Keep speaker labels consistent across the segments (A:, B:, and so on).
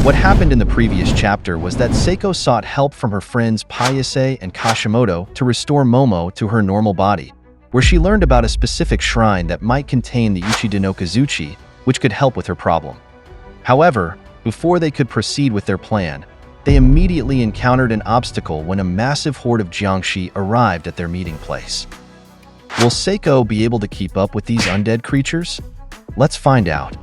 A: What happened in the previous chapter was that Seiko sought help from her friends Payase and Kashimoto to restore Momo to her normal body, where she learned about a specific shrine that might contain the Uchida no Kazuchi, which could help with her problem. However, before they could proceed with their plan, they immediately encountered an obstacle when a massive horde of Jiangshi arrived at their meeting place. Will Seiko be able to keep up with these undead creatures? Let's find out.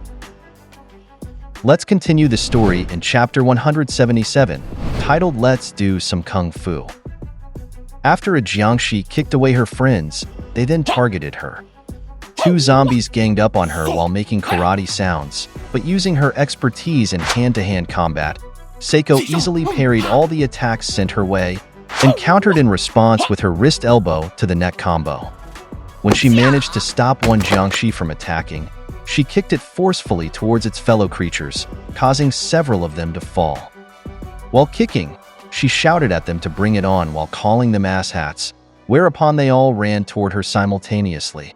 A: Let's continue the story in chapter 177, titled Let's Do Some Kung Fu. After a Jiangshi kicked away her friends, they then targeted her. Two zombies ganged up on her while making karate sounds, but using her expertise in hand-to-hand combat, Seiko easily parried all the attacks sent her way and countered in response with her wrist elbow to the neck combo. When she managed to stop one Jiangshi from attacking, she kicked it forcefully towards its fellow creatures, causing several of them to fall. While kicking, she shouted at them to bring it on while calling them asshats, whereupon they all ran toward her simultaneously.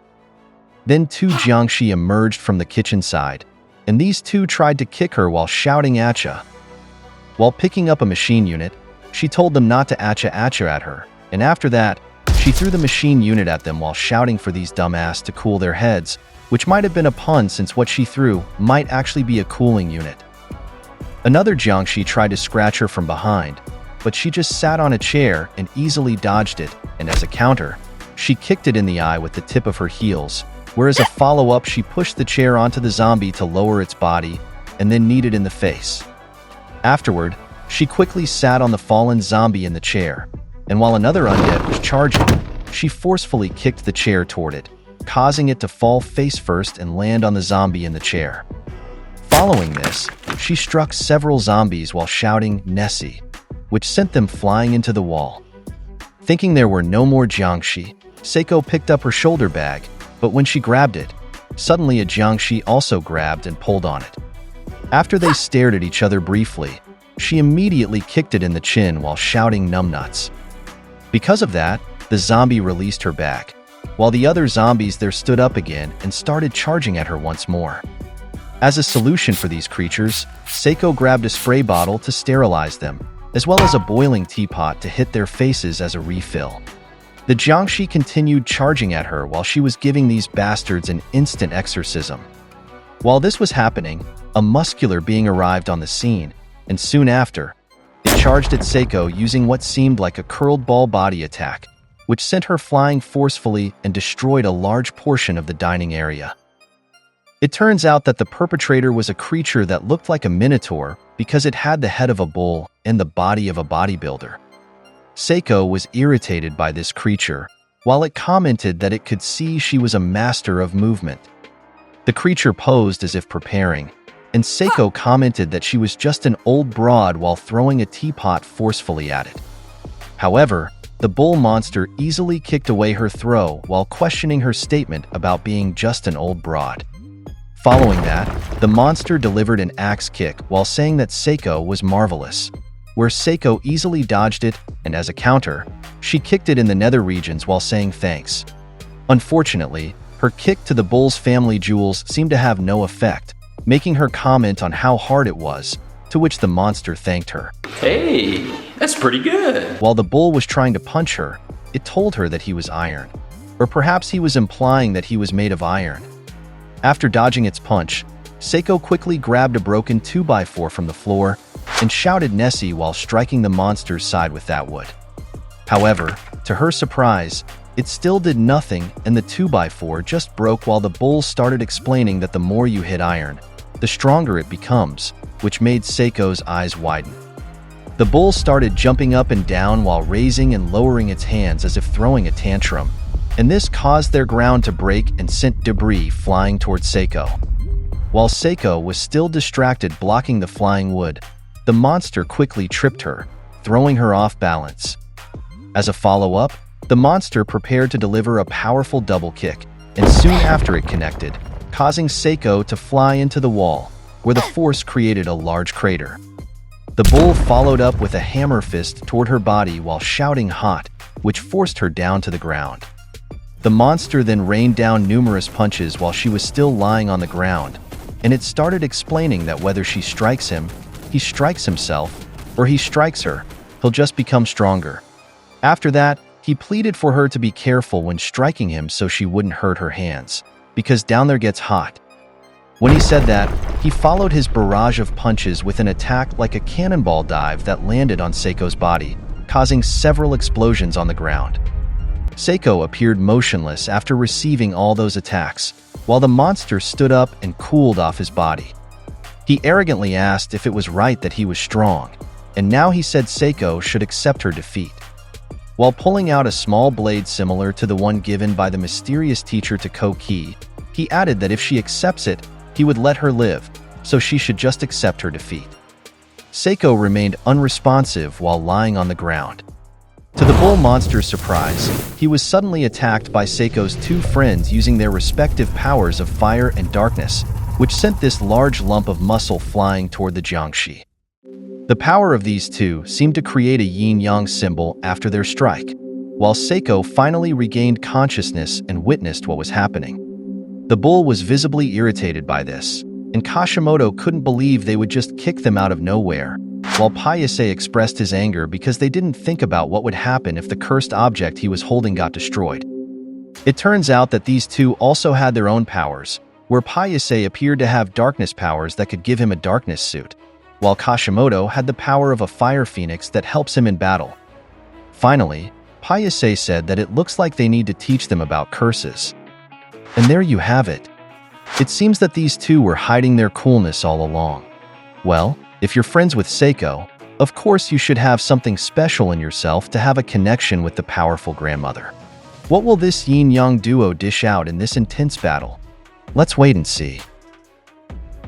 A: Then two Jiangshi emerged from the kitchen side, and these two tried to kick her while shouting "Acha." While picking up a machine unit, she told them not to "Acha Acha" at her, and after that, she threw the machine unit at them while shouting for these dumbass to cool their heads, which might have been a pun since what she threw might actually be a cooling unit. Another Jiangshi tried to scratch her from behind, but she just sat on a chair and easily dodged it, and as a counter, she kicked it in the eye with the tip of her heels, whereas a follow-up she pushed the chair onto the zombie to lower its body, and then kneed it in the face. Afterward, she quickly sat on the fallen zombie in the chair, and while another undead was charging, she forcefully kicked the chair toward it, causing it to fall face first and land on the zombie in the chair. Following this, she struck several zombies while shouting "Nessie," which sent them flying into the wall. Thinking there were no more Jiangshi, Seiko picked up her shoulder bag, but when she grabbed it, suddenly a Jiangshi also grabbed and pulled on it. After they stared at each other briefly, she immediately kicked it in the chin while shouting "numbnuts." Because of that, the zombie released her back, while the other zombies there stood up again and started charging at her once more. As a solution for these creatures, Seiko grabbed a spray bottle to sterilize them, as well as a boiling teapot to hit their faces as a refill. The Jiangshi continued charging at her while she was giving these bastards an instant exorcism. While this was happening, a muscular being arrived on the scene, and soon after, it charged at Seiko using what seemed like a curled ball body attack, which sent her flying forcefully and destroyed a large portion of the dining area. It turns out that the perpetrator was a creature that looked like a minotaur because it had the head of a bull and the body of a bodybuilder. Seiko was irritated by this creature, while it commented that it could see she was a master of movement. The creature posed as if preparing, and Seiko commented that she was just an old broad while throwing a teapot forcefully at it. However, the bull monster easily kicked away her throw while questioning her statement about being just an old broad. Following that, the monster delivered an axe kick while saying that Seiko was marvelous, where Seiko easily dodged it, and as a counter, she kicked it in the nether regions while saying thanks. Unfortunately, her kick to the bull's family jewels seemed to have no effect, making her comment on how hard it was, to which the monster thanked her.
B: Hey, that's pretty good.
A: While the bull was trying to punch her, it told her that he was iron, or perhaps he was implying that he was made of iron. After dodging its punch, Seiko quickly grabbed a broken 2x4 from the floor and shouted "Nessie" while striking the monster's side with that wood. However, to her surprise, it still did nothing, and the 2x4 just broke while the bull started explaining that the more you hit iron, the stronger it becomes, which made Seiko's eyes widen. The bull started jumping up and down while raising and lowering its hands as if throwing a tantrum, and this caused their ground to break and sent debris flying towards Seiko. While Seiko was still distracted blocking the flying wood, the monster quickly tripped her, throwing her off balance. As a follow-up, the monster prepared to deliver a powerful double kick, and soon after it connected, causing Seiko to fly into the wall, where the force created a large crater. The bull followed up with a hammer fist toward her body while shouting "hot," which forced her down to the ground. The monster then rained down numerous punches while she was still lying on the ground, and it started explaining that whether she strikes him, he strikes himself, or he strikes her, he'll just become stronger. After that, he pleaded for her to be careful when striking him so she wouldn't hurt her hands, because down there gets hot. When he said that, he followed his barrage of punches with an attack like a cannonball dive that landed on Seiko's body, causing several explosions on the ground. Seiko appeared motionless after receiving all those attacks, while the monster stood up and cooled off his body. He arrogantly asked if it was right that he was strong, and now he said Seiko should accept her defeat. While pulling out a small blade similar to the one given by the mysterious teacher to Koki, he added that if she accepts it, he would let her live, so she should just accept her defeat. Seiko remained unresponsive while lying on the ground. To the bull monster's surprise, he was suddenly attacked by Seiko's two friends using their respective powers of fire and darkness, which sent this large lump of muscle flying toward the Jiangshi. The power of these two seemed to create a yin-yang symbol after their strike, while Seiko finally regained consciousness and witnessed what was happening. The bull was visibly irritated by this, and Kashimoto couldn't believe they would just kick them out of nowhere, while Payase expressed his anger because they didn't think about what would happen if the cursed object he was holding got destroyed. It turns out that these two also had their own powers, where Payase appeared to have darkness powers that could give him a darkness suit, while Kashimoto had the power of a fire phoenix that helps him in battle. Finally, Payase said that it looks like they need to teach them about curses. And there you have it. It seems that these two were hiding their coolness all along. Well, if you're friends with Seiko, of course you should have something special in yourself to have a connection with the powerful grandmother. What will this yin-yang duo dish out in this intense battle? Let's wait and see.